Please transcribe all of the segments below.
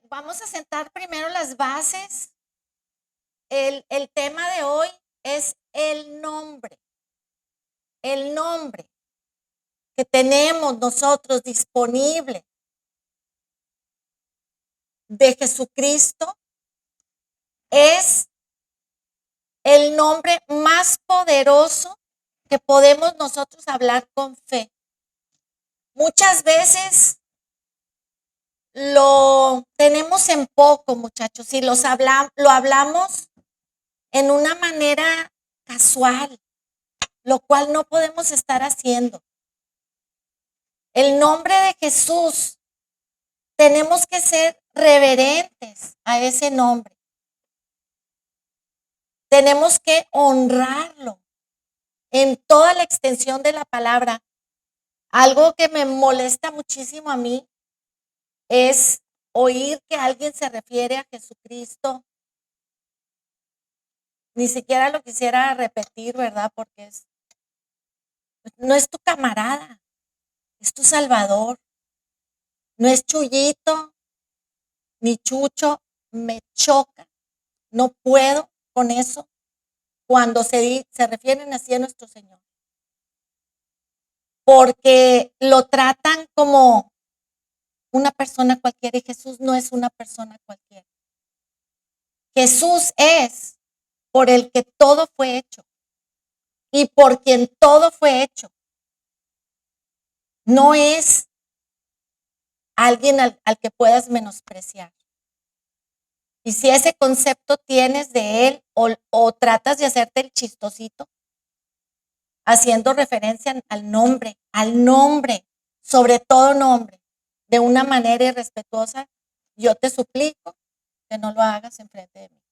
Vamos a sentar primero las bases. El tema de hoy es el nombre que tenemos nosotros disponible de Jesucristo es el nombre más poderoso que podemos nosotros hablar con fe. Muchas veces lo tenemos en poco, muchachos, y lo hablamos en una manera casual, lo cual no podemos estar haciendo. El nombre de Jesús, tenemos que ser reverentes a ese nombre. Tenemos que honrarlo en toda la extensión de la palabra. Algo que me molesta muchísimo a mí es oír que alguien se refiere a Jesucristo. Ni siquiera lo quisiera repetir, ¿verdad? Porque no es tu camarada, es tu Salvador. No es Chuyito, ni Chucho, me choca. No puedo con eso cuando se refieren así a nuestro Señor. Porque lo tratan como una persona cualquiera y Jesús no es una persona cualquiera. Jesús es por el que todo fue hecho y por quien todo fue hecho. No es alguien al que puedas menospreciar. Y si ese concepto tienes de él o tratas de hacerte el chistosito, haciendo referencia al nombre, sobre todo nombre, de una manera irrespetuosa, yo te suplico que no lo hagas enfrente de mí.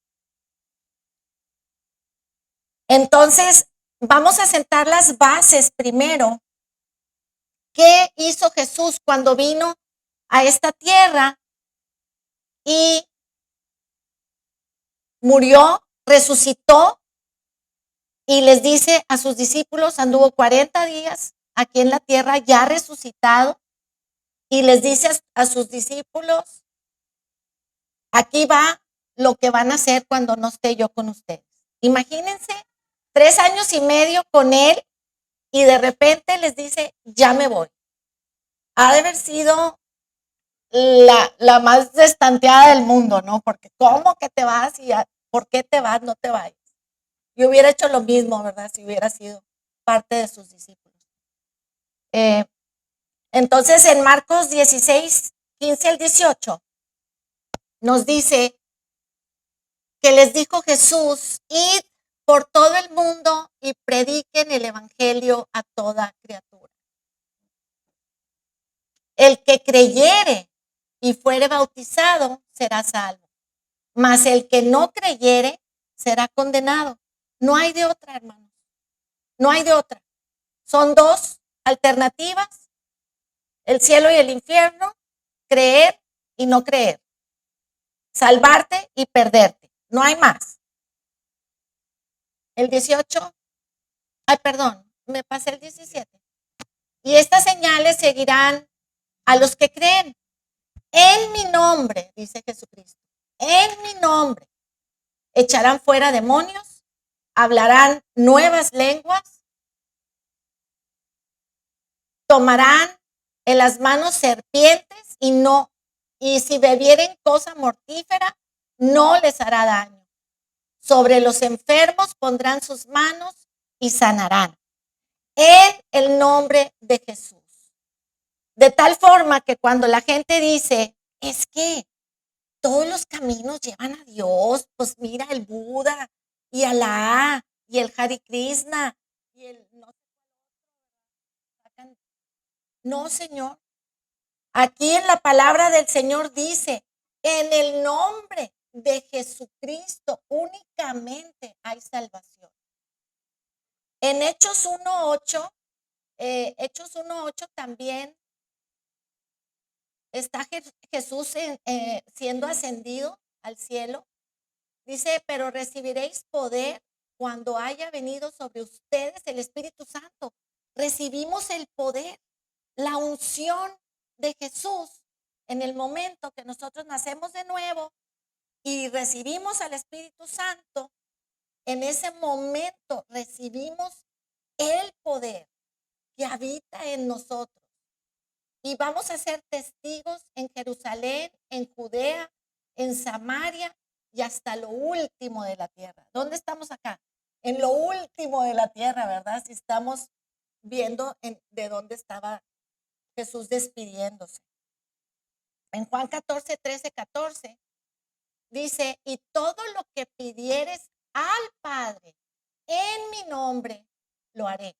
Entonces, vamos a sentar las bases primero. ¿Qué hizo Jesús cuando vino a esta tierra y murió, resucitó y les dice a sus discípulos, anduvo 40 días aquí en la tierra ya resucitado y les dice a sus discípulos, aquí va lo que van a hacer cuando no esté yo con ustedes. Imagínense 3 años y medio con él y de repente les dice, ya me voy. Ha de haber sido la más destanteada del mundo, ¿no? Porque ¿cómo que te vas? Y ¿por qué te vas? No te vayas. Yo hubiera hecho lo mismo, ¿verdad? Si hubiera sido parte de sus discípulos. Entonces, en Marcos 16, 15 al 18, nos dice que les dijo Jesús, id por todo el mundo y prediquen el evangelio a toda criatura. El que creyere y fuere bautizado será salvo, mas el que no creyere será condenado. No hay de otra, hermanos. No hay de otra. Son dos alternativas, el cielo y el infierno, creer y no creer, salvarte y perderte. No hay más. El 18, perdón, me pasé el 17. Y estas señales seguirán a los que creen. En mi nombre, dice Jesucristo, en mi nombre echarán fuera demonios, hablarán nuevas lenguas, tomarán en las manos serpientes y si bebieren cosa mortífera, no les hará daño. Sobre los enfermos pondrán sus manos y sanarán. En el nombre de Jesús. De tal forma que cuando la gente dice, es que todos los caminos llevan a Dios, pues mira el Buda y Alá y el Hare Krishna y el no, Señor. Aquí en la palabra del Señor dice, en el nombre de Jesucristo únicamente hay salvación. En Hechos 1:8, Hechos 1:8 también está Jesús siendo ascendido al cielo. Dice, pero recibiréis poder cuando haya venido sobre ustedes el Espíritu Santo. Recibimos el poder, la unción de Jesús en el momento que nosotros nacemos de nuevo y recibimos al Espíritu Santo, en ese momento recibimos el poder que habita en nosotros. Y vamos a ser testigos en Jerusalén, en Judea, en Samaria y hasta lo último de la tierra. ¿Dónde estamos acá? En lo último de la tierra, ¿verdad? Si estamos viendo de dónde estaba Jesús despidiéndose. En Juan 14, 13, 14, dice, y todo lo que pidieres al Padre en mi nombre, lo haré,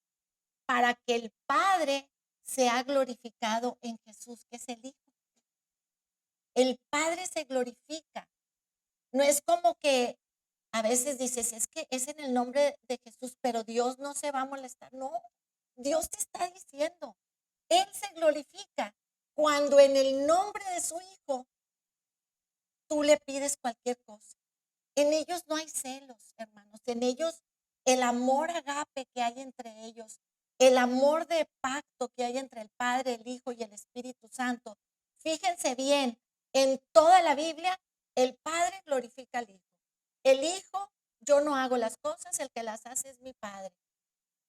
para que el Padre sea glorificado en Jesús, que es el Hijo. El Padre se glorifica. No es como que a veces dices, es que es en el nombre de Jesús, pero Dios no se va a molestar. No, Dios te está diciendo, Él se glorifica cuando en el nombre de su Hijo tú le pides cualquier cosa. En ellos no hay celos, hermanos. En ellos el amor agape que hay entre ellos, el amor de pacto que hay entre el Padre, el Hijo y el Espíritu Santo. Fíjense bien, en toda la Biblia, el Padre glorifica al Hijo. El Hijo, yo no hago las cosas, el que las hace es mi Padre.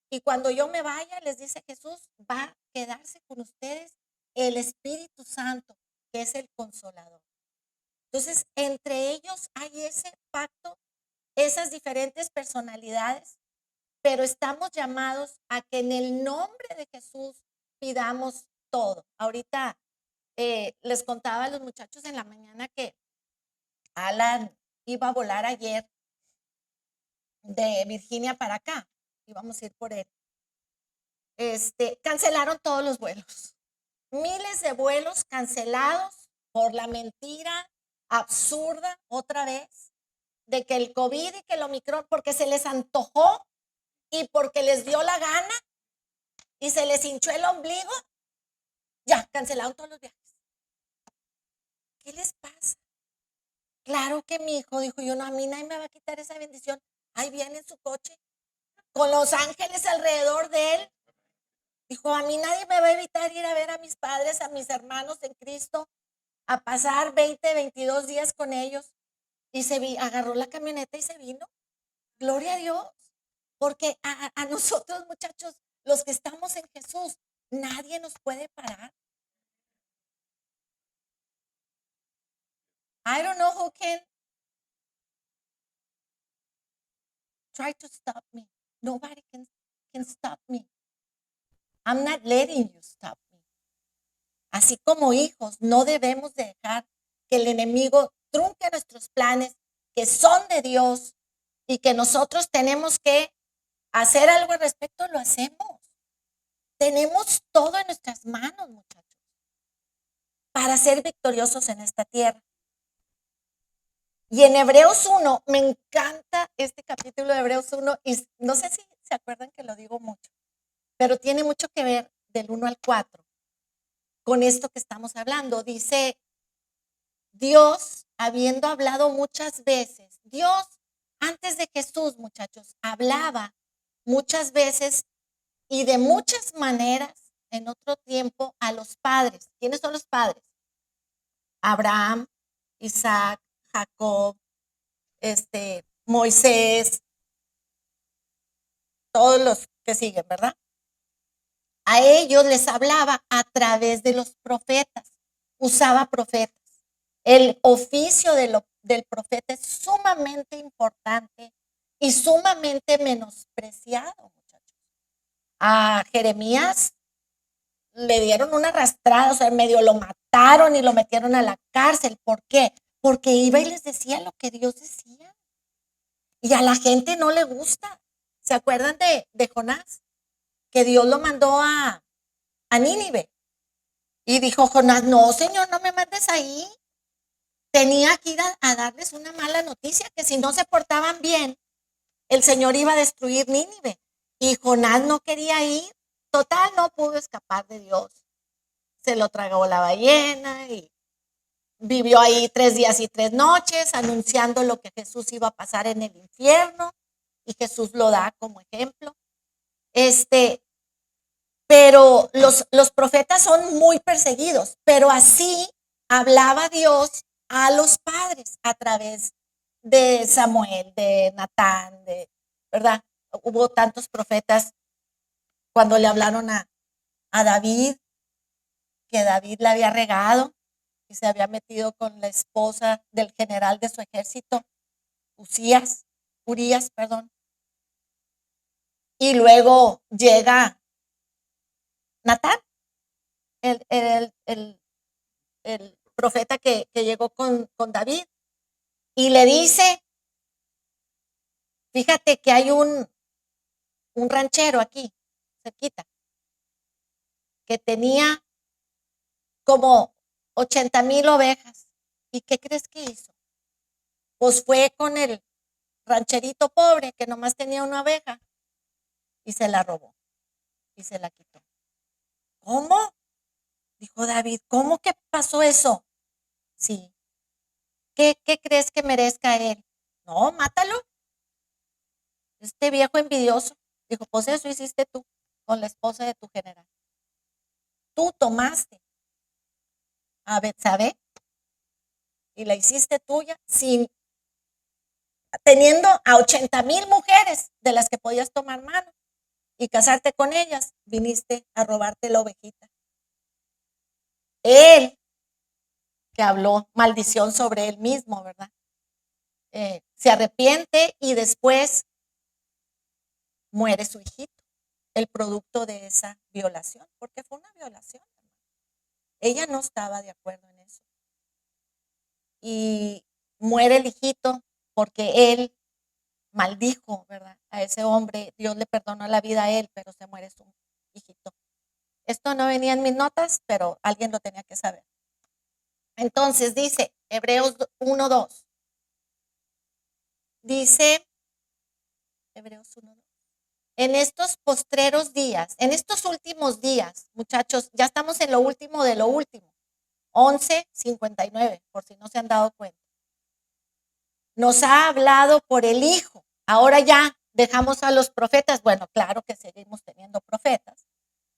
Y cuando yo me vaya, les dice Jesús, va a quedarse con ustedes el Espíritu Santo, que es el Consolador. Entonces, entre ellos hay ese pacto, esas diferentes personalidades, pero estamos llamados a que en el nombre de Jesús pidamos todo. Ahorita les contaba a los muchachos en la mañana que Alan iba a volar ayer de Virginia para acá. Íbamos a ir por él. Cancelaron todos los vuelos. Miles de vuelos cancelados por la mentira absurda otra vez de que el COVID y que el Omicron, porque se les antojó y porque les dio la gana y se les hinchó el ombligo, ya cancelaron todos los viajes. ¿Qué les pasa? Claro que mi hijo dijo, yo no, a mí nadie me va a quitar esa bendición. Ahí viene en su coche con los ángeles alrededor de él. Dijo, a mí nadie me va a evitar ir a ver a mis padres, a mis hermanos en Cristo, a pasar 20, 22 días con ellos. Y agarró la camioneta y se vino. Gloria a Dios. Porque a nosotros, muchachos, los que estamos en Jesús, nadie nos puede parar. I don't know who can try to stop me. Nobody can stop me. I'm not letting you stop me. Así como hijos, no debemos dejar que el enemigo trunque nuestros planes que son de Dios y que nosotros tenemos que hacer algo al respecto, lo hacemos. Tenemos todo en nuestras manos, muchachos, para ser victoriosos en esta tierra. Y en Hebreos 1, me encanta este capítulo de Hebreos 1, y no sé si se acuerdan que lo digo mucho, pero tiene mucho que ver del 1 al 4 con esto que estamos hablando. Dice, Dios, habiendo hablado muchas veces, Dios, antes de Jesús, muchachos, hablaba muchas veces y de muchas maneras en otro tiempo a los padres. ¿Quiénes son los padres? Abraham, Isaac, Jacob, Moisés, todos los que siguen, ¿verdad? A ellos les hablaba a través de los profetas, usaba profetas. El oficio del profeta es sumamente importante y sumamente menospreciado, muchachos. A Jeremías le dieron una arrastrada, o sea, medio lo mataron y lo metieron a la cárcel. ¿Por qué? Porque iba y les decía lo que Dios decía. Y a la gente no le gusta. ¿Se acuerdan de Jonás? Que Dios lo mandó a Nínive. Y dijo Jonás, no, Señor, no me mandes ahí. Tenía que ir a darles una mala noticia, que si no se portaban bien, el Señor iba a destruir Nínive. Y Jonás no quería ir. Total, no pudo escapar de Dios. Se lo tragó la ballena y vivió ahí 3 días y 3 noches anunciando lo que Jesús iba a pasar en el infierno. Y Jesús lo da como ejemplo. Pero los profetas son muy perseguidos, pero así hablaba Dios a los padres a través de Samuel, de Natán, ¿verdad? Hubo tantos profetas cuando le hablaron a David, que David la había regado y se había metido con la esposa del general de su ejército, Urías, perdón. Y luego llega Natán, el profeta que llegó con David, y le dice, fíjate que hay un ranchero aquí, cerquita, que tenía como 80,000 ovejas. ¿Y qué crees que hizo? Pues fue con el rancherito pobre que nomás tenía una oveja y se la robó y se la quitó. ¿Cómo? Dijo David, ¿cómo que pasó eso? Sí. ¿Qué crees que merezca él? No, mátalo. Este viejo envidioso. Dijo, pues eso hiciste tú con la esposa de tu general. Tú tomaste a Betsabé y la hiciste tuya teniendo a 80,000 mujeres de las que podías tomar mano y casarte con ellas, viniste a robarte la ovejita. Él, que habló maldición sobre él mismo, ¿verdad? Se arrepiente y después muere su hijito, el producto de esa violación, porque fue una violación. Ella no estaba de acuerdo en eso. Y muere el hijito porque él maldijo, ¿verdad? A ese hombre, Dios le perdonó la vida a él, pero se muere su hijito. Esto no venía en mis notas, pero alguien lo tenía que saber. Entonces dice, Hebreos 1:2. Dice, Hebreos 1:2. En estos postreros días, en estos últimos días, muchachos, ya estamos en lo último de lo último. 11:59, por si no se han dado cuenta. Nos ha hablado por el Hijo. Ahora ya dejamos a los profetas. Bueno, claro que seguimos teniendo profetas,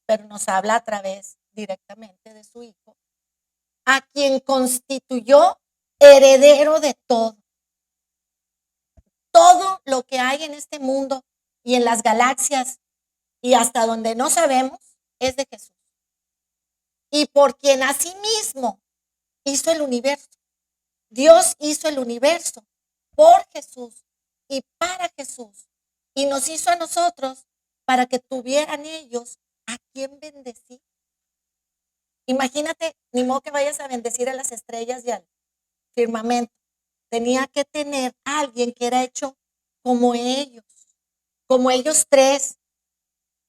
pero nos habla a través directamente de su Hijo, a quien constituyó heredero de todo. Todo lo que hay en este mundo y en las galaxias y hasta donde no sabemos es de Jesús. Y por quien asimismo hizo el universo. Dios hizo el universo por Jesús y para Jesús. Y nos hizo a nosotros para que tuvieran ellos a quien bendecir. Imagínate, ni modo que vayas a bendecir a las estrellas y al firmamento. Tenía que tener a alguien que era hecho como ellos tres,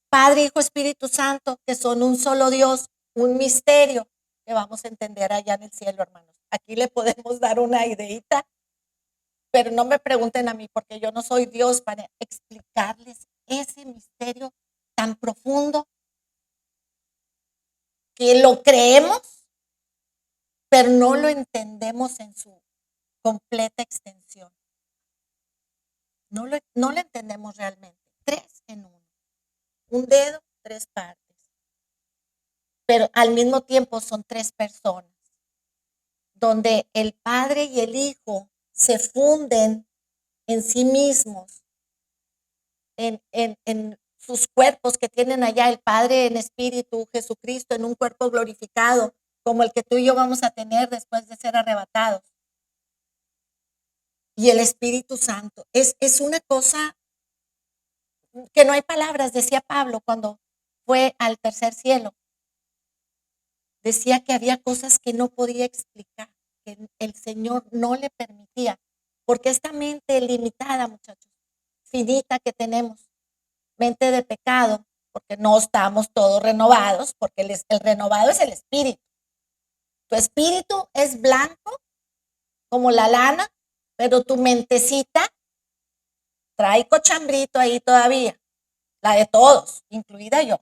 Padre, Hijo, Espíritu Santo, que son un solo Dios, un misterio que vamos a entender allá en el cielo, hermanos. Aquí le podemos dar una ideita, pero no me pregunten a mí porque yo no soy Dios para explicarles ese misterio tan profundo que lo creemos, pero no lo entendemos en su completa extensión. No lo entendemos realmente. 3 en 1. Un dedo, 3 partes. Pero al mismo tiempo son 3 personas, donde el Padre y el Hijo se funden en sí mismos, en sus cuerpos que tienen allá, el Padre en espíritu, Jesucristo en un cuerpo glorificado, como el que tú y yo vamos a tener después de ser arrebatados. Y el Espíritu Santo. Es una cosa que no hay palabras, decía Pablo cuando fue al tercer cielo. Decía que había cosas que no podía explicar, que el Señor no le permitía, porque esta mente limitada, muchachos, finita que tenemos, mente de pecado, porque no estamos todos renovados, porque el renovado es el espíritu. Tu espíritu es blanco como la lana, pero tu mentecita trae cochambrito ahí todavía, la de todos, incluida yo.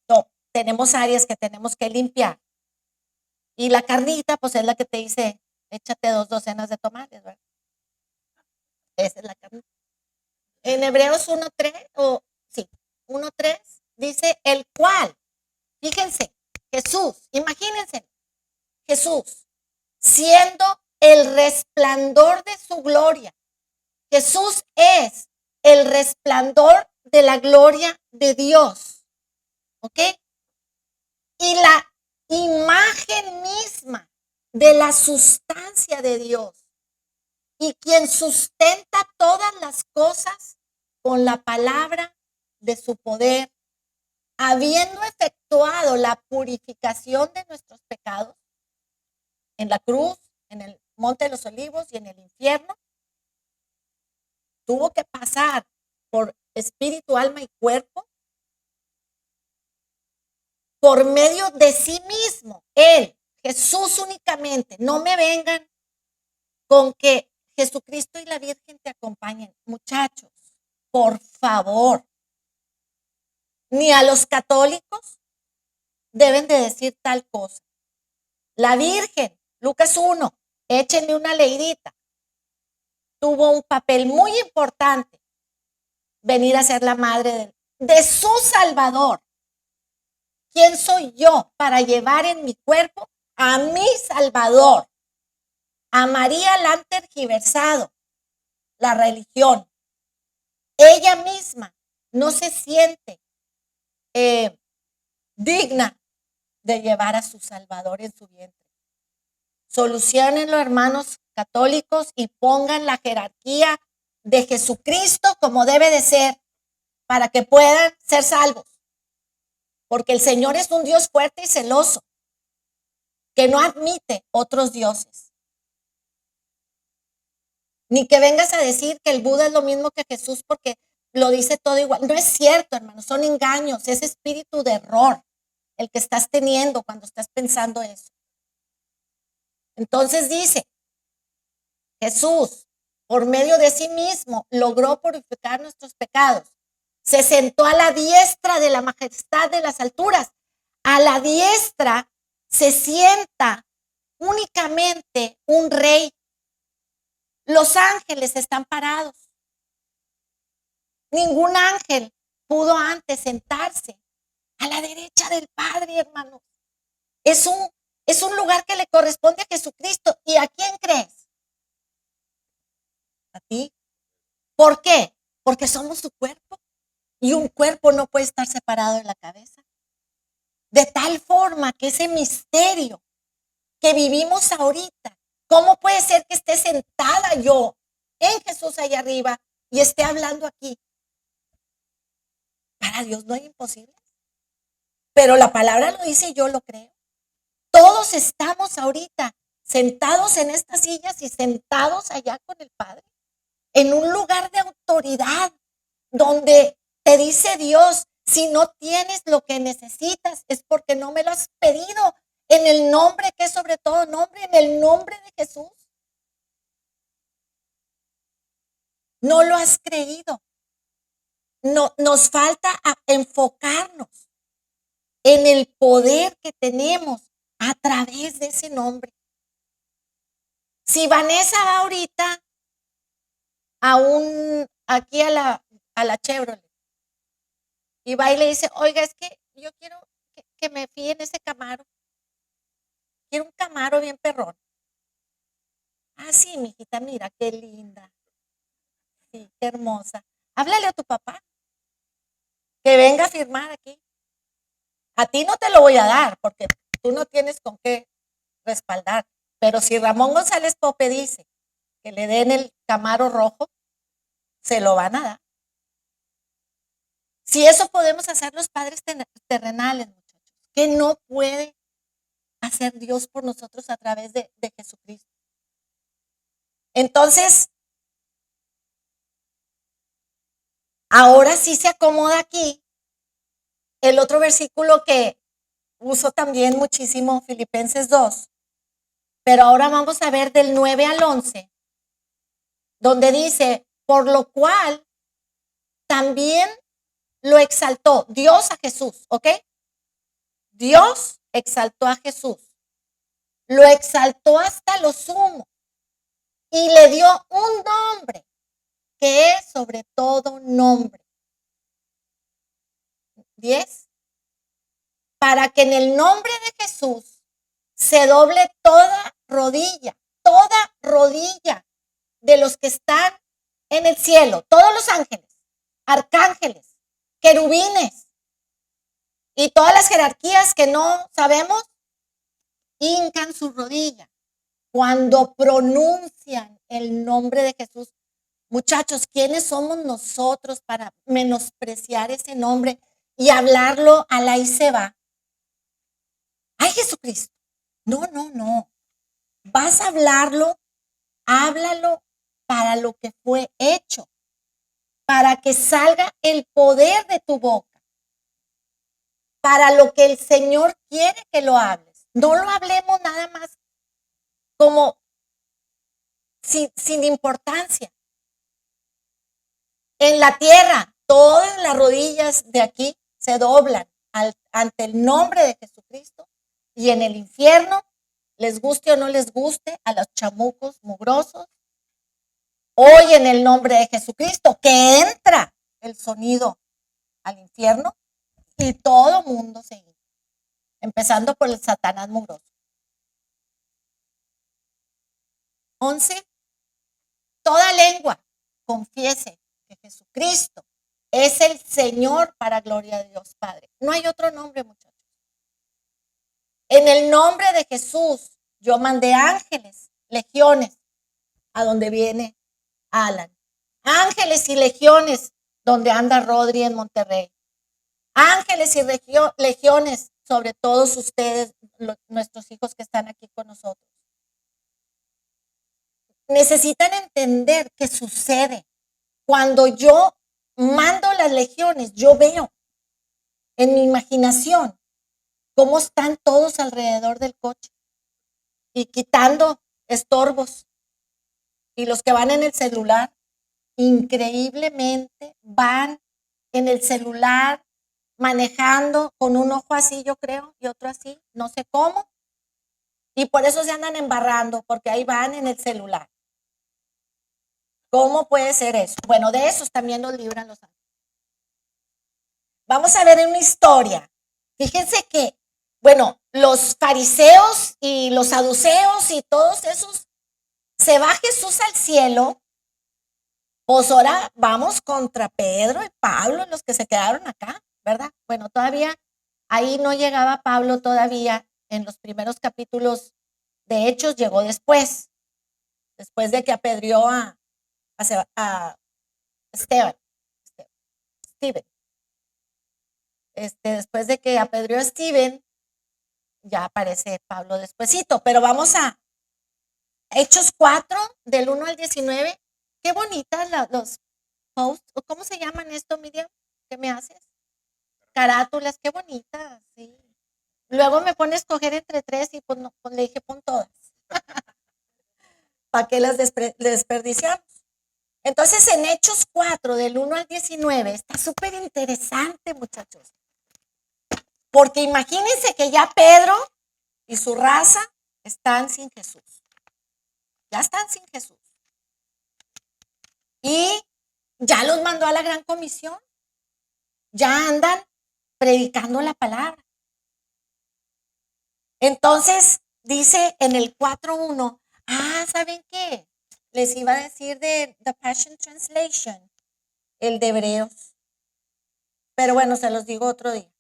No, tenemos áreas que tenemos que limpiar. Y la carnita, pues es la que te dice, échate 2 docenas de tomates, ¿verdad? Esa es la carnita. En Hebreos 1:3, sí, 1:3, dice el cual, fíjense, Jesús, imagínense, Jesús, siendo el resplandor de su gloria. Jesús es el resplandor de la gloria de Dios. ¿Ok? Y la imagen misma de la sustancia de Dios. Y quien sustenta todas las cosas con la palabra de su poder, habiendo efectuado la purificación de nuestros pecados en la cruz, en el Monte de los Olivos y en el infierno, tuvo que pasar por espíritu, alma y cuerpo, por medio de sí mismo, Él, Jesús únicamente. No me vengan con que Jesucristo y la Virgen te acompañen. Muchachos, por favor, ni a los católicos deben de decir tal cosa. La Virgen, Lucas 1, échenle una leidita, tuvo un papel muy importante, venir a ser la madre de su Salvador. ¿Quién soy yo para llevar en mi cuerpo a mi Salvador? A María la han tergiversado la religión. Ella misma no se siente digna de llevar a su Salvador en su vientre. Solucionen los hermanos católicos y pongan la jerarquía de Jesucristo como debe de ser para que puedan ser salvos. Porque el Señor es un Dios fuerte y celoso que no admite otros dioses. Ni que vengas a decir que el Buda es lo mismo que Jesús porque lo dice todo igual. No es cierto, hermanos, son engaños, es espíritu de error el que estás teniendo cuando estás pensando eso. Entonces dice, Jesús, por medio de sí mismo, logró purificar nuestros pecados. Se sentó a la diestra de la majestad de las alturas. A la diestra se sienta únicamente un rey. Los ángeles están parados. Ningún ángel pudo antes sentarse a la derecha del Padre, hermanos. Es un lugar que le corresponde a Jesucristo. ¿Y a quién crees? A ti. ¿Por qué? Porque somos su cuerpo. Y un cuerpo no puede estar separado de la cabeza. De tal forma que ese misterio que vivimos ahorita, ¿cómo puede ser que esté sentada yo en Jesús allá arriba y esté hablando aquí? Para Dios no hay imposible. Pero la palabra lo dice y yo lo creo. Todos estamos ahorita sentados en estas sillas y sentados allá con el Padre, en un lugar de autoridad, donde te dice Dios, si no tienes lo que necesitas, es porque no me lo has pedido en el nombre que es sobre todo nombre, en el nombre de Jesús. No lo has creído. No, nos falta enfocarnos en el poder que tenemos a través de ese nombre. Si Vanessa va ahorita aquí a la Chevrolet y va y le dice, oiga, es que yo quiero que me fíe en ese Camaro. Quiero un Camaro bien perrón. Ah, sí, mijita, mira, qué linda. Sí, qué hermosa. Háblale a tu papá que venga a firmar aquí. A ti no te lo voy a dar porque tú no tienes con qué respaldar. Pero si Ramón González Pope dice que le den el Camaro rojo, se lo van a dar. Si eso podemos hacer los padres terrenales, muchachos, que no puede hacer Dios por nosotros a través de Jesucristo. Entonces, ahora sí se acomoda aquí el otro versículo que uso también muchísimo, Filipenses 2, pero ahora vamos a ver del 9 al 11, donde dice, por lo cual también lo exaltó Dios a Jesús, ¿ok? Dios exaltó a Jesús, lo exaltó hasta lo sumo y le dio un nombre que es sobre todo nombre. 10. Para que en el nombre de Jesús se doble toda rodilla de los que están en el cielo, todos los ángeles, arcángeles, querubines y todas las jerarquías que no sabemos, hincan su rodilla cuando pronuncian el nombre de Jesús. Muchachos, ¿quiénes somos nosotros para menospreciar ese nombre y hablarlo a la y se va? ¡Ay, Jesucristo! No, no, no. Vas a hablarlo, háblalo para lo que fue hecho, para que salga el poder de tu boca, para lo que el Señor quiere que lo hables. No lo hablemos nada más como sin importancia. En la tierra, todas las rodillas de aquí se doblan ante el nombre de Jesucristo, y en el infierno, les guste o no les guste, a los chamucos mugrosos, oyen el nombre de Jesucristo, que entra el sonido al infierno y todo mundo se hincha, empezando por el Satanás mugroso. 11. Toda lengua confiese que Jesucristo es el Señor, para gloria de Dios Padre. No hay otro nombre, muchachos. En el nombre de Jesús yo mandé ángeles, legiones, a donde viene Alan. Ángeles y legiones donde anda Rodri en Monterrey. Ángeles y legiones sobre todos ustedes, nuestros hijos que están aquí con nosotros. Necesitan entender qué sucede. Cuando yo mando las legiones, yo veo en mi imaginación cómo están todos alrededor del coche y quitando estorbos. Y los que van en el celular, increíblemente van en el celular manejando con un ojo así, yo creo, y otro así, no sé cómo. Y por eso se andan embarrando, porque ahí van en el celular. ¿Cómo puede ser eso? Bueno, de esos también nos libran los ángeles. Vamos a ver una historia. Fíjense que, bueno, los fariseos y los saduceos y todos esos, se va Jesús al cielo, pues ahora vamos contra Pedro y Pablo, los que se quedaron acá, ¿verdad? Bueno, todavía ahí no llegaba Pablo todavía en los primeros capítulos de Hechos, llegó después de que apedreó a Steven. Después de que apedreó a Steven, ya aparece Pablo despuesito, pero vamos a Hechos 4, del 1 al 19. Qué bonitas los posts, ¿cómo se llaman esto, Miriam? ¿Qué me haces? Carátulas, qué bonitas, sí. Luego me pone a escoger entre tres y pues, no, pues le dije, pon todas. ¿Para qué las desperdiciamos? Entonces, en Hechos 4, del 1 al 19, está súper interesante, muchachos. Porque imagínense que ya Pedro y su raza están sin Jesús. Ya están sin Jesús. Y ya los mandó a la gran comisión. Ya andan predicando la palabra. Entonces, dice en el 4:1, ¿saben qué? Les iba a decir de The Passion Translation, el de Hebreos. Pero bueno, se los digo otro día.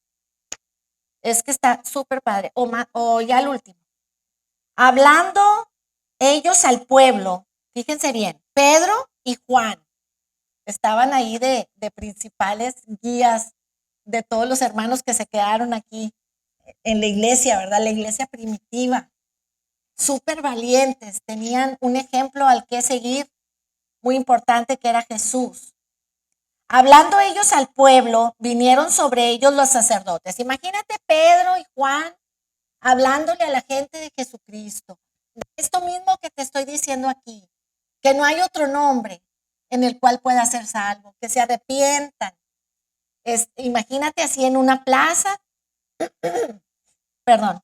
Es que está súper padre. O ya el último. Hablando ellos al pueblo, fíjense bien, Pedro y Juan estaban ahí de principales guías de todos los hermanos que se quedaron aquí en la iglesia, ¿verdad? La iglesia primitiva. Súper valientes, tenían un ejemplo al que seguir muy importante, que era Jesús. Hablando ellos al pueblo, vinieron sobre ellos los sacerdotes. Imagínate Pedro y Juan hablándole a la gente de Jesucristo. Esto mismo que te estoy diciendo aquí, que no hay otro nombre en el cual pueda ser salvo, que se arrepientan. Imagínate así en una plaza, perdón,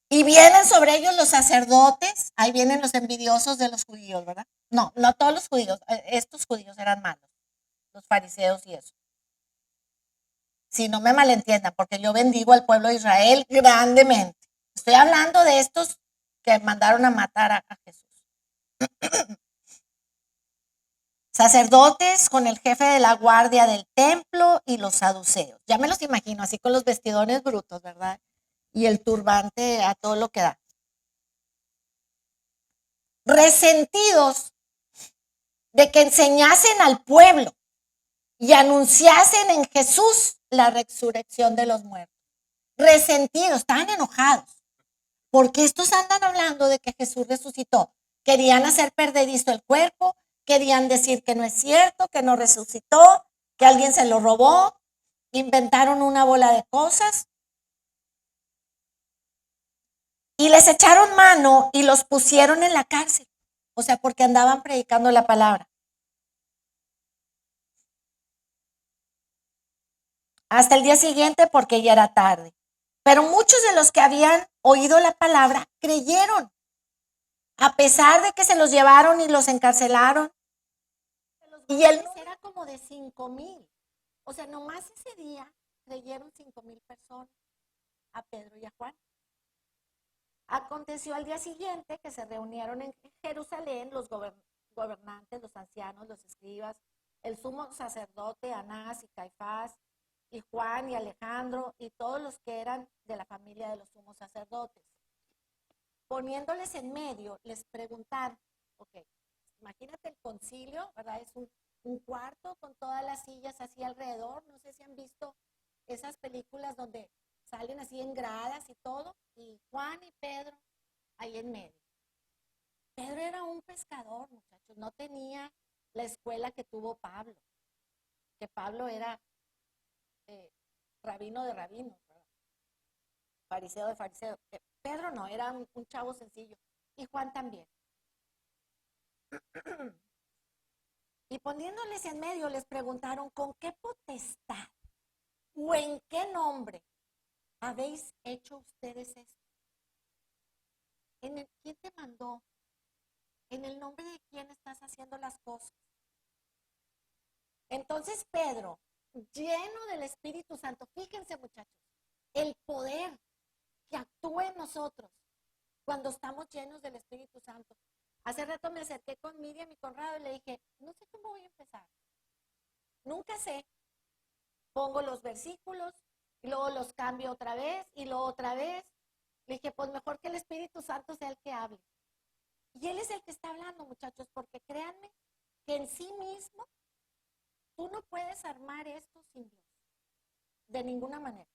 y vienen sobre ellos los sacerdotes, ahí vienen los envidiosos de los judíos, ¿verdad? No, no todos los judíos, estos judíos eran malos, los fariseos y eso. Si no me malentiendan, porque yo bendigo al pueblo de Israel grandemente. Estoy hablando de estos que mandaron a matar a Jesús. Sacerdotes con el jefe de la guardia del templo y los saduceos. Ya me los imagino, así con los vestidones brutos, ¿verdad? Y el turbante a todo lo que da. Resentidos de que enseñasen al pueblo y anunciasen en Jesús la resurrección de los muertos. Resentidos, estaban enojados, porque estos andan hablando de que Jesús resucitó. Querían hacer perdedizo el cuerpo, querían decir que no es cierto, que no resucitó, que alguien se lo robó, inventaron una bola de cosas. Y les echaron mano y los pusieron en la cárcel. O sea, porque andaban predicando la palabra. Hasta el día siguiente porque ya era tarde. Pero muchos de los que habían oído la palabra creyeron. A pesar de que se los llevaron y los encarcelaron. Y el número era como de 5,000. O sea, nomás ese día creyeron 5,000 personas a Pedro y a Juan. Aconteció al día siguiente que se reunieron en Jerusalén los gobernantes, los ancianos, los escribas, el sumo sacerdote Anás y Caifás, y Juan y Alejandro, y todos los que eran de la familia de los sumos sacerdotes. Poniéndoles en medio, les preguntaron, ok, imagínate el concilio, ¿verdad? Es un cuarto con todas las sillas así alrededor. No sé si han visto esas películas donde salen así en gradas y todo, y Juan y Pedro ahí en medio. Pedro era un pescador, muchachos, no tenía la escuela que tuvo Pablo, que Pablo era rabino de rabinos, ¿verdad? Fariseo de fariseo. Pedro no, era un chavo sencillo, y Juan también. Y poniéndoles en medio les preguntaron, ¿con qué potestad o en qué nombre habéis hecho ustedes esto? ¿Quién te mandó? ¿En el nombre de quién estás haciendo las cosas? Entonces Pedro, lleno del Espíritu Santo, fíjense muchachos, el poder que actúa en nosotros cuando estamos llenos del Espíritu Santo. Hace rato me acerqué con Miriam y Conrado y le dije, no sé cómo voy a empezar. Nunca sé. Pongo los versículos, y luego los cambio otra vez, y luego otra vez. Le dije, pues mejor que el Espíritu Santo sea el que hable. Y Él es el que está hablando, muchachos, porque créanme que en sí mismo tú no puedes armar esto sin Dios, de ninguna manera.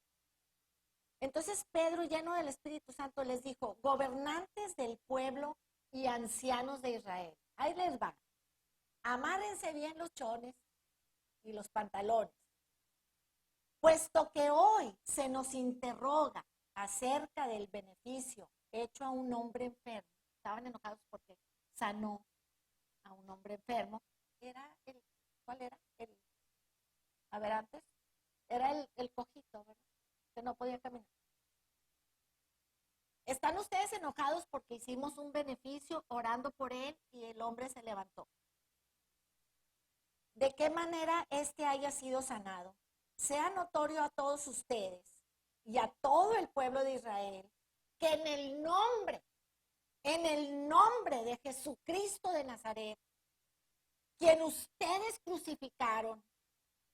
Entonces Pedro, lleno del Espíritu Santo, les dijo, gobernantes del pueblo y ancianos de Israel, ahí les va, amárrense bien los chones y los pantalones, puesto que hoy se nos interroga acerca del beneficio hecho a un hombre enfermo. Estaban enojados porque sanó a un hombre enfermo. ¿Cuál era? A ver, antes, era el cojito, ¿verdad? Que no podía caminar. ¿Están ustedes enojados porque hicimos un beneficio orando por él y el hombre se levantó? ¿De qué manera este haya sido sanado? Sea notorio a todos ustedes y a todo el pueblo de Israel que en el nombre de Jesucristo de Nazaret, quien ustedes crucificaron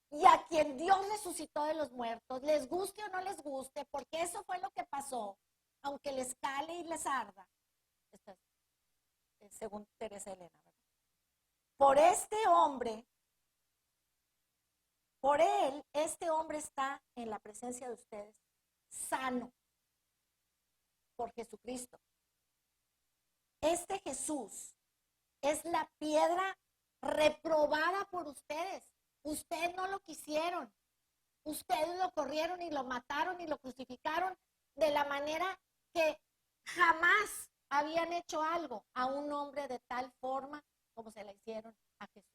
y a quien Dios resucitó de los muertos, les guste o no les guste, porque eso fue lo que pasó, aunque les cale y les arda. Esto es según Teresa Elena, ¿verdad? Por este hombre, por él, este hombre está en la presencia de ustedes, sano, por Jesucristo. Este Jesús es la piedra reprobada por ustedes. Ustedes no lo quisieron. Ustedes lo corrieron y lo mataron y lo crucificaron de la manera que jamás habían hecho algo a un hombre de tal forma como se la hicieron a Jesús.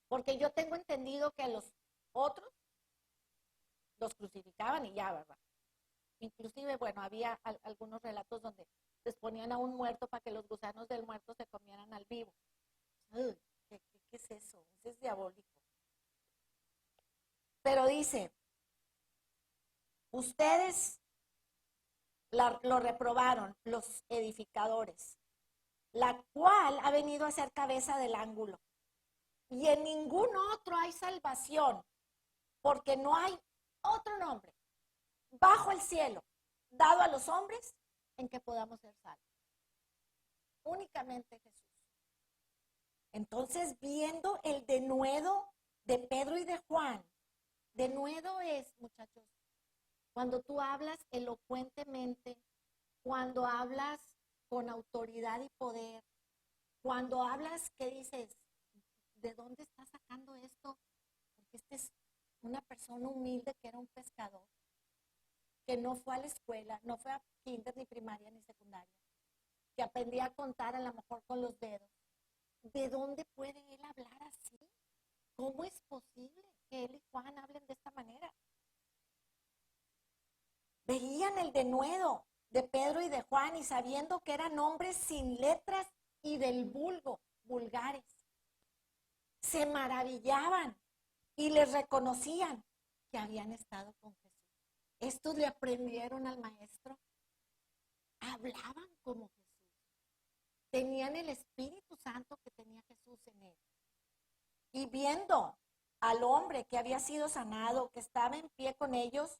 Porque yo tengo entendido que a los otros los crucificaban y ya, ¿verdad? Inclusive, bueno, había algunos relatos donde les ponían a un muerto para que los gusanos del muerto se comieran al vivo. ¿Qué es eso? Eso es diabólico. Pero dice, ustedes lo reprobaron los edificadores, la cual ha venido a ser cabeza del ángulo. Y en ningún otro hay salvación, porque no hay otro nombre bajo el cielo dado a los hombres en que podamos ser salvos. Únicamente Jesús. Entonces, viendo el denuedo de Pedro y de Juan, denuedo es, muchachos, cuando tú hablas elocuentemente, cuando hablas con autoridad y poder, cuando hablas que dices, ¿de dónde está sacando esto? Porque este es una persona humilde que era un pescador, que no fue a la escuela, no fue a kinder, ni primaria, ni secundaria, que aprendía a contar a lo mejor con los dedos. ¿De dónde puede él hablar así? ¿Cómo es posible que él y Juan hablen de esta manera? Veían el denuedo de Pedro y de Juan y sabiendo que eran hombres sin letras y del vulgo, vulgares, se maravillaban y les reconocían que habían estado con Jesús. Estos le aprendieron al maestro, hablaban como Jesús, tenían el Espíritu Santo que tenía Jesús en él. Y viendo al hombre que había sido sanado, que estaba en pie con ellos,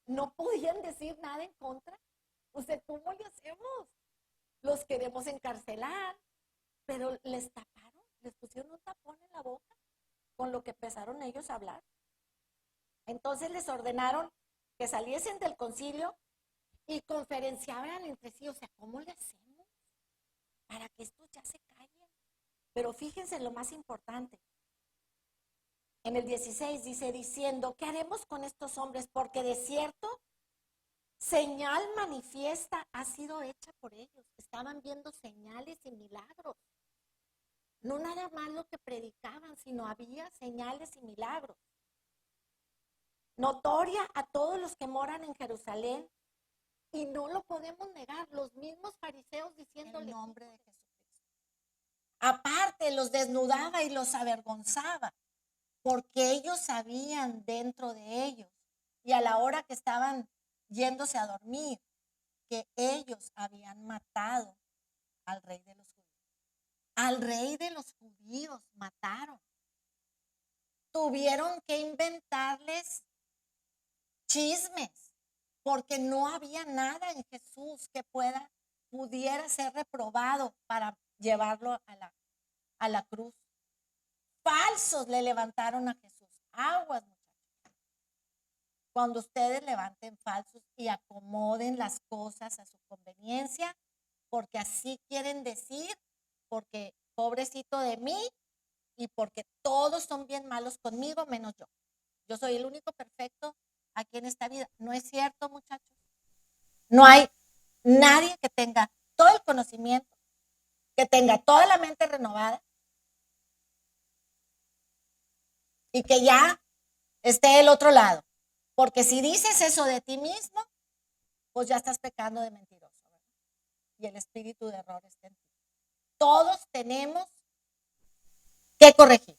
no podían decir nada en contra. O sea, ¿cómo le hacemos? Los queremos encarcelar, pero les taparon, les pusieron un tapón en la boca, con lo que empezaron ellos a hablar. Entonces les ordenaron que saliesen del concilio y conferenciaban entre sí. O sea, ¿cómo le hacemos para que estos ya se callen? Pero fíjense lo más importante. En el 16 dice, diciendo, ¿qué haremos con estos hombres? Porque de cierto, señal manifiesta ha sido hecha por ellos. Estaban viendo señales y milagros. No nada más lo que predicaban, sino había señales y milagros. Notoria a todos los que moran en Jerusalén, y no lo podemos negar, los mismos fariseos diciéndole el nombre de Jesucristo. Aparte, los desnudaba y los avergonzaba, porque ellos sabían dentro de ellos, y a la hora que estaban yéndose a dormir, que ellos habían matado al rey de los judíos. Al rey de los judíos mataron. Tuvieron que inventarles chismes, porque no había nada en Jesús que pudiera ser reprobado para llevarlo a la cruz. Falsos le levantaron a Jesús. Aguas, muchachos. Cuando ustedes levanten falsos y acomoden las cosas a su conveniencia, porque así quieren decir, porque pobrecito de mí y porque todos son bien malos conmigo menos yo. Yo soy el único perfecto aquí en esta vida. No es cierto, muchachos. No hay nadie que tenga todo el conocimiento, que tenga toda la mente renovada y que ya esté del otro lado. Porque si dices eso de ti mismo, pues ya estás pecando de mentiroso, ¿verdad? Y el espíritu de error está en ti. Todos tenemos que corregir.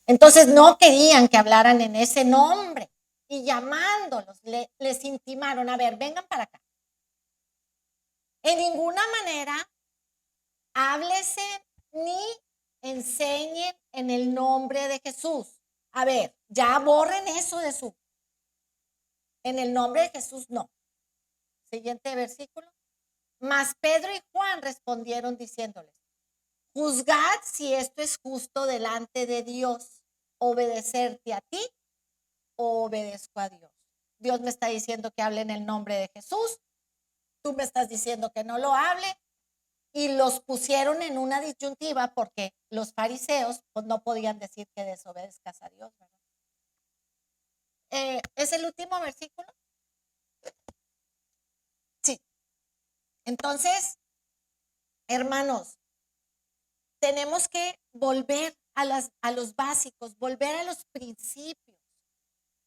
Entonces no querían que hablaran en ese nombre y llamándolos les intimaron, a ver, vengan para acá. En ninguna manera háblese ni enseñen en el nombre de Jesús. A ver, ya borren eso de su. En el nombre de Jesús no. Siguiente versículo. Mas Pedro y Juan respondieron diciéndoles, juzgad si esto es justo delante de Dios, obedecerte a ti o obedezco a Dios. Dios me está diciendo que hable en el nombre de Jesús, tú me estás diciendo que no lo hable, y los pusieron en una disyuntiva porque los fariseos pues, no podían decir que desobedezcas a Dios, ¿verdad? ¿Es el último versículo? Sí. Entonces, hermanos, tenemos que volver a los básicos, volver a los principios.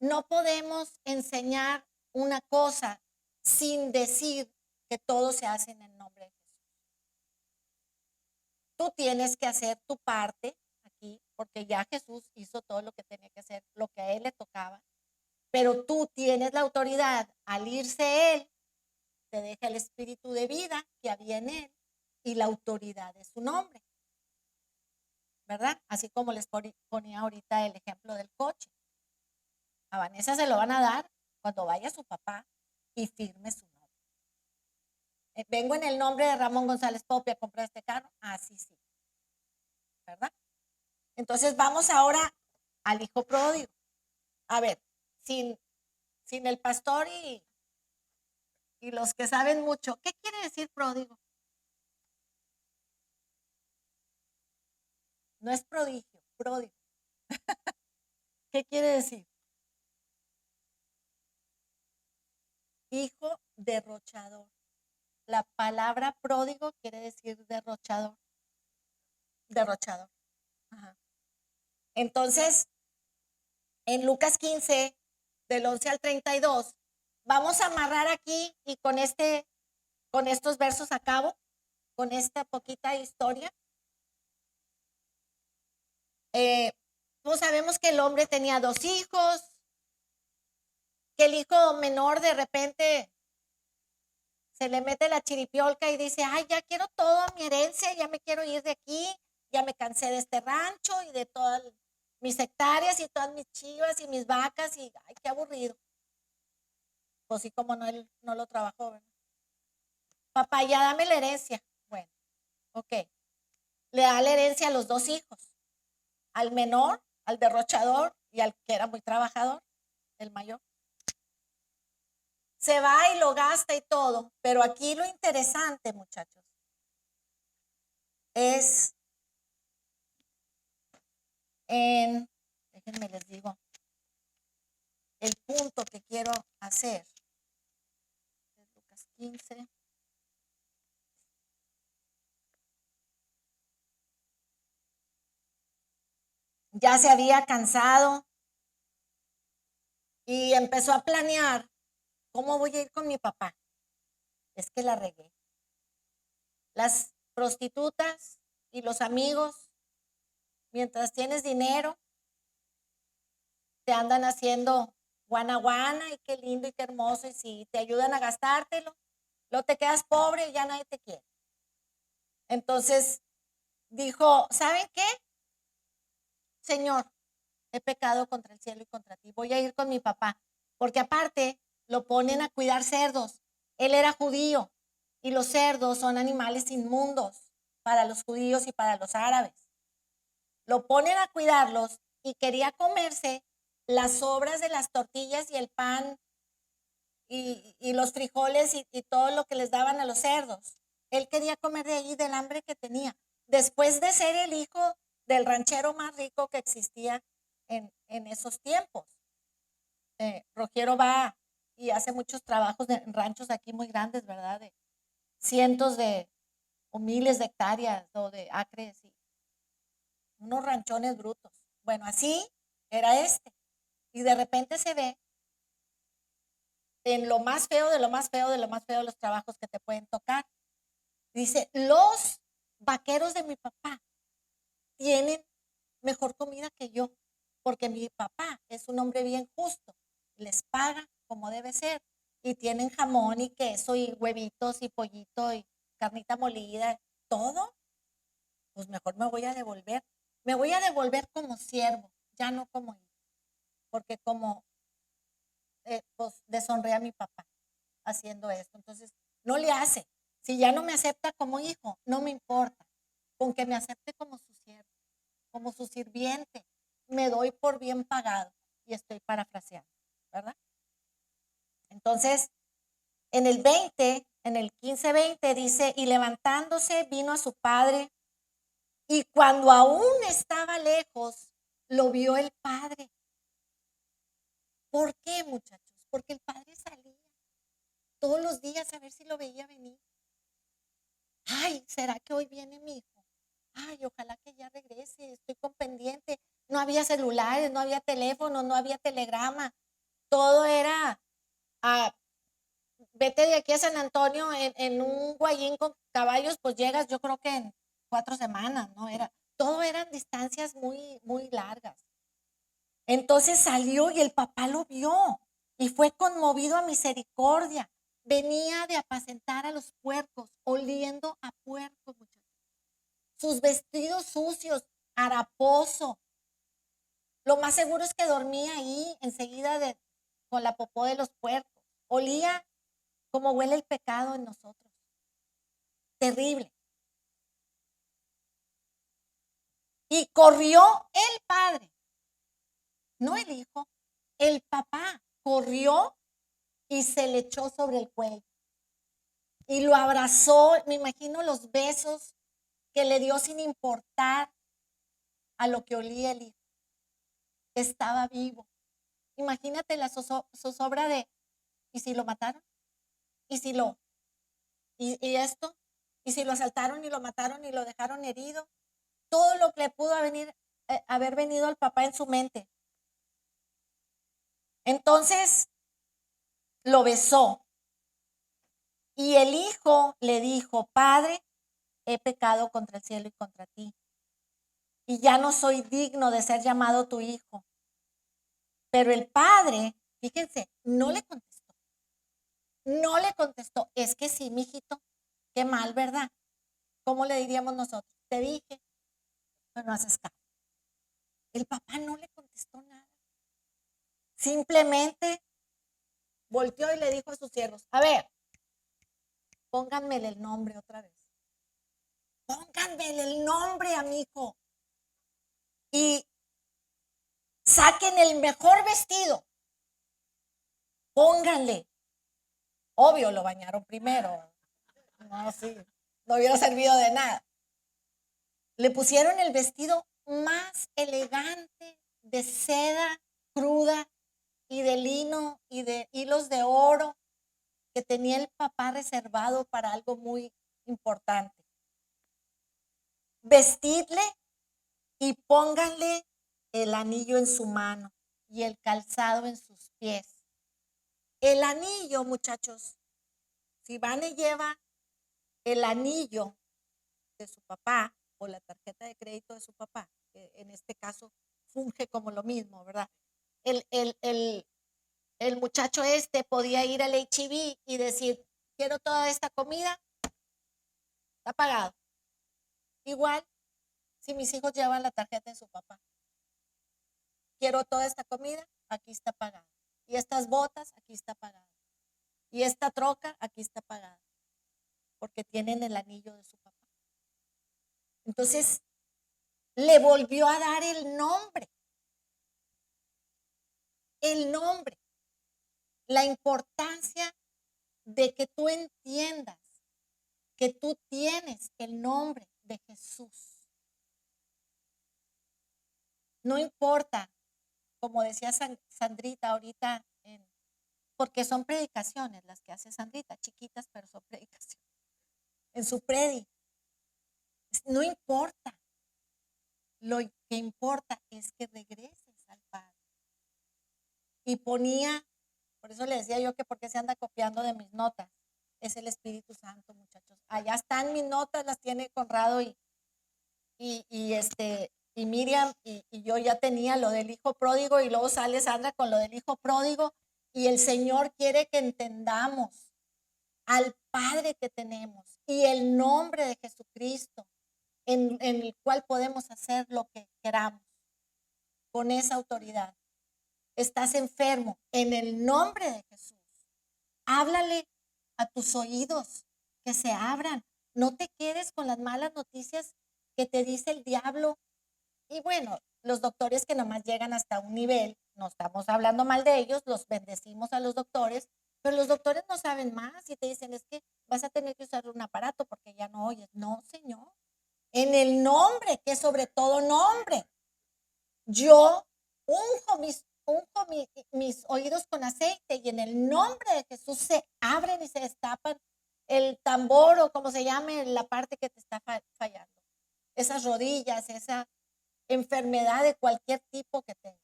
No podemos enseñar una cosa sin decir que todo se hace en el nombre de Jesús. Tú tienes que hacer tu parte aquí, porque ya Jesús hizo todo lo que tenía que hacer, lo que a él le tocaba, pero tú tienes la autoridad al irse él te deja el espíritu de vida que había en él y la autoridad de su nombre, ¿verdad? Así como les ponía ahorita el ejemplo del coche. A Vanessa se lo van a dar cuando vaya su papá y firme su nombre. Vengo en el nombre de Ramón González Pope a comprar este carro. Así sí, ¿verdad? Entonces vamos ahora al hijo pródigo. A ver, sin el pastor y los que saben mucho, ¿qué quiere decir pródigo? No es prodigio, pródigo. ¿Qué quiere decir? Hijo derrochador. La palabra pródigo quiere decir derrochador. Derrochador. Ajá. Entonces, en Lucas 15, del 11 al 32, vamos a amarrar aquí y con estos versos acabo, con esta poquita historia. Pues sabemos que el hombre tenía 2 hijos, que el hijo menor de repente se le mete la chiripiolca y dice, ay, ya quiero toda mi herencia, ya me quiero ir de aquí, ya me cansé de este rancho y de todas mis hectáreas y todas mis chivas y mis vacas y, ay, qué aburrido. Pues sí, como no, él no lo trabajó, ¿verdad? Papá, ya dame la herencia. Bueno, ok. Le da la herencia a los 2 hijos, al menor, al derrochador y al que era muy trabajador, el mayor. Se va y lo gasta y todo, pero aquí lo interesante, muchachos, es déjenme les digo, el punto que quiero hacer. Lucas 15. Ya se había cansado y empezó a planear cómo voy a ir con mi papá. Es que la regué. Las prostitutas y los amigos, mientras tienes dinero, te andan haciendo guana guana y qué lindo y qué hermoso y si te ayudan a gastártelo, luego te quedas pobre y ya nadie te quiere. Entonces dijo, ¿saben qué? Señor, he pecado contra el cielo y contra ti, voy a ir con mi papá, porque aparte lo ponen a cuidar cerdos. Él era judío y los cerdos son animales inmundos para los judíos y para los árabes. Lo ponen a cuidarlos y quería comerse las sobras de las tortillas y el pan y los frijoles y todo lo que les daban a los cerdos. Él quería comer de ahí del hambre que tenía. Después de ser el hijo del ranchero más rico que existía en esos tiempos. Rogiero va y hace muchos trabajos en ranchos aquí muy grandes, ¿verdad? De cientos o miles de hectáreas o de acres y unos ranchones brutos. Bueno, así era este. Y de repente se ve en lo más feo de lo más feo de lo más feo de los trabajos que te pueden tocar. Dice, los vaqueros de mi papá tienen mejor comida que yo, porque mi papá es un hombre bien justo, les paga como debe ser, y tienen jamón y queso y huevitos y pollito y carnita molida, todo, pues mejor me voy a devolver como siervo, ya no como hijo, porque como pues deshonré a mi papá haciendo esto, entonces no le hace, si ya no me acepta como hijo, no me importa, con que me acepte como su siervo, como su sirviente, me doy por bien pagado. Y estoy parafraseando, ¿verdad? Entonces, en el 15:20 dice, y levantándose vino a su padre, y cuando aún estaba lejos, lo vio el padre. ¿Por qué, muchachos? Porque el padre salía todos los días a ver si lo veía venir. Ay, ¿será que hoy viene mi hijo? Ay, ojalá que ya regrese, estoy con pendiente. No había celulares, no había teléfono, no había telegrama. Todo era, ah, vete de aquí a San Antonio en un guayín con caballos, pues llegas yo creo que en 4 semanas, ¿no? Todo eran distancias muy, muy largas. Entonces salió y el papá lo vio y fue conmovido a misericordia. venía de apacentar a los puercos, oliendo a puerco, muchachos. Sus vestidos sucios, haraposo. Lo más seguro es que dormía ahí enseguida con la popó de los puercos. Olía como huele el pecado en nosotros. Terrible. Y corrió el padre, no el hijo, el papá corrió y se le echó sobre el cuello. Y lo abrazó, me imagino los besos que le dio sin importar a lo que olía el hijo. Estaba vivo. Imagínate la zozobra de, ¿y si lo mataron? ¿Y si y esto? ¿Y si lo asaltaron y lo mataron y lo dejaron herido? Todo lo que le pudo haber venido al papá en su mente. Entonces lo besó. Y el hijo le dijo, Padre, he pecado contra el cielo y contra ti. Y ya no soy digno de ser llamado tu hijo. Pero el padre, fíjense, no le contestó. No le contestó. Es que sí, mijito, qué mal, ¿verdad? ¿Cómo le diríamos nosotros? Te dije, pero no haces caso. El papá no le contestó nada. Simplemente volteó y le dijo a sus siervos, a ver, pónganmele el nombre otra vez. Pónganmele el nombre a mi hijo. Y saquen el mejor vestido. Pónganle. Obvio, lo bañaron primero. No, sí, no hubiera servido de nada. Le pusieron el vestido más elegante de seda cruda y de lino y de hilos de oro que tenía el papá reservado para algo muy importante. Vestidle y pónganle el anillo en su mano y el calzado en sus pies. El anillo, muchachos, si Vane lleva el anillo de su papá o la tarjeta de crédito de su papá, que en este caso funge como lo mismo, ¿verdad? El muchacho podía ir al H-E-B y decir, quiero toda esta comida, está pagado. Igual, si mis hijos llevan la tarjeta de su papá, quiero toda esta comida, aquí está pagada. Y estas botas, aquí está pagada. Y esta troca, aquí está pagada. Porque tienen el anillo de su papá. Entonces, le volvió a dar el nombre. El nombre. La importancia de que tú entiendas que tú tienes el nombre de Jesús. No importa, como decía Sandrita ahorita, porque son predicaciones las que hace Sandrita, chiquitas, pero son predicaciones. En su predi. No importa. Lo que importa es que regreses al Padre. Y ponía, por eso le decía yo que porque se anda copiando de mis notas. Es el Espíritu Santo, muchachos. Allá están mis notas, las tiene Conrado y Miriam y yo ya tenía lo del hijo pródigo y luego sale Sandra con lo del hijo pródigo y el Señor quiere que entendamos al Padre que tenemos y el nombre de Jesucristo en el cual podemos hacer lo que queramos con esa autoridad. Estás enfermo, en el nombre de Jesús. Háblale a tus oídos que se abran. No te quedes con las malas noticias que te dice el diablo. Y bueno, los doctores que nomás llegan hasta un nivel, no estamos hablando mal de ellos, los bendecimos a los doctores, pero los doctores no saben más y te dicen, es que vas a tener que usar un aparato porque ya no oyes. No, Señor. En el nombre, que sobre todo nombre, yo mis oídos con aceite y en el nombre de Jesús se abren y se destapan el tambor o como se llame la parte que te está fallando. Esas rodillas, esa enfermedad de cualquier tipo que tengas.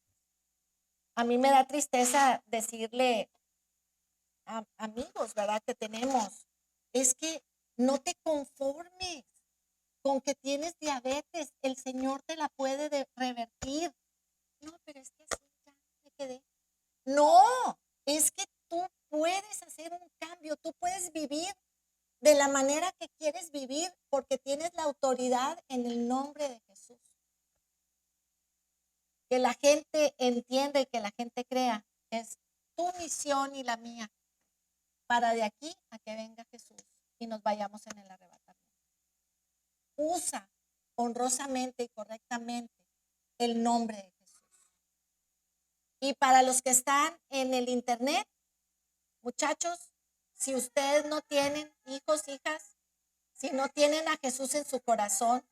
A mí me da tristeza decirle a amigos, ¿verdad? Que tenemos, es que no te conformes con que tienes diabetes, el Señor te la puede revertir. No, pero es que así ya me quedé. No, es que tú puedes hacer un cambio, tú puedes vivir de la manera que quieres vivir porque tienes la autoridad en el nombre de Jesús. Que la gente entienda y que la gente crea es tu misión y la mía para de aquí a que venga Jesús y nos vayamos en el arrebatamiento. Usa honrosamente y correctamente el nombre de Jesús. Y para los que están en el internet, muchachos, si ustedes no tienen hijos, hijas, si no tienen a Jesús en su corazón,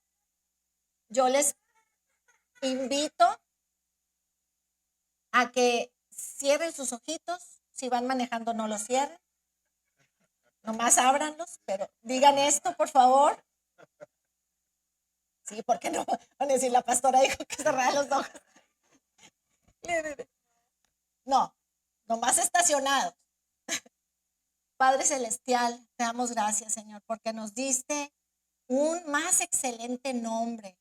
yo les invito a que cierren sus ojitos. Si van manejando, no los cierren. Nomás ábranlos, pero digan esto, por favor. Sí, porque no van a decir, la pastora dijo que cerrara los ojos. No, nomás estacionados. Padre Celestial, te damos gracias, Señor, porque nos diste un más excelente nombre,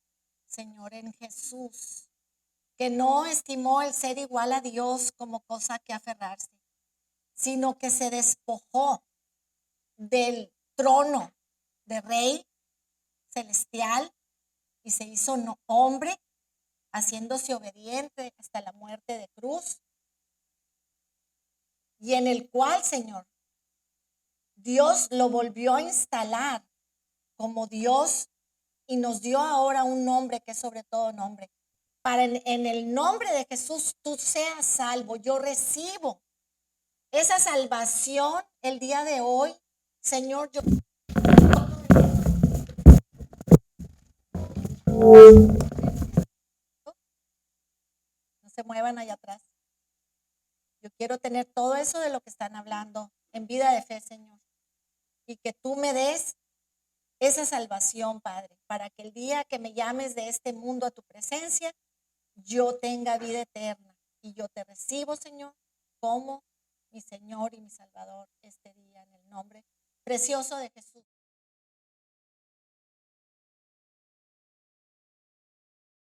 Señor, en Jesús, que no estimó el ser igual a Dios como cosa que aferrarse, sino que se despojó del trono de rey celestial y se hizo hombre, haciéndose obediente hasta la muerte de cruz, y en el cual, Señor, Dios lo volvió a instalar como Dios y nos dio ahora un nombre que es sobre todo nombre. Para en el nombre de Jesús tú seas salvo. Yo recibo esa salvación el día de hoy. Señor, yo no se muevan allá atrás. Yo quiero tener todo eso de lo que están hablando en vida de fe, Señor. Y que tú me des esa salvación, Padre, para que el día que me llames de este mundo a tu presencia, yo tenga vida eterna. Y yo te recibo, Señor, como mi Señor y mi Salvador este día en el nombre precioso de Jesús.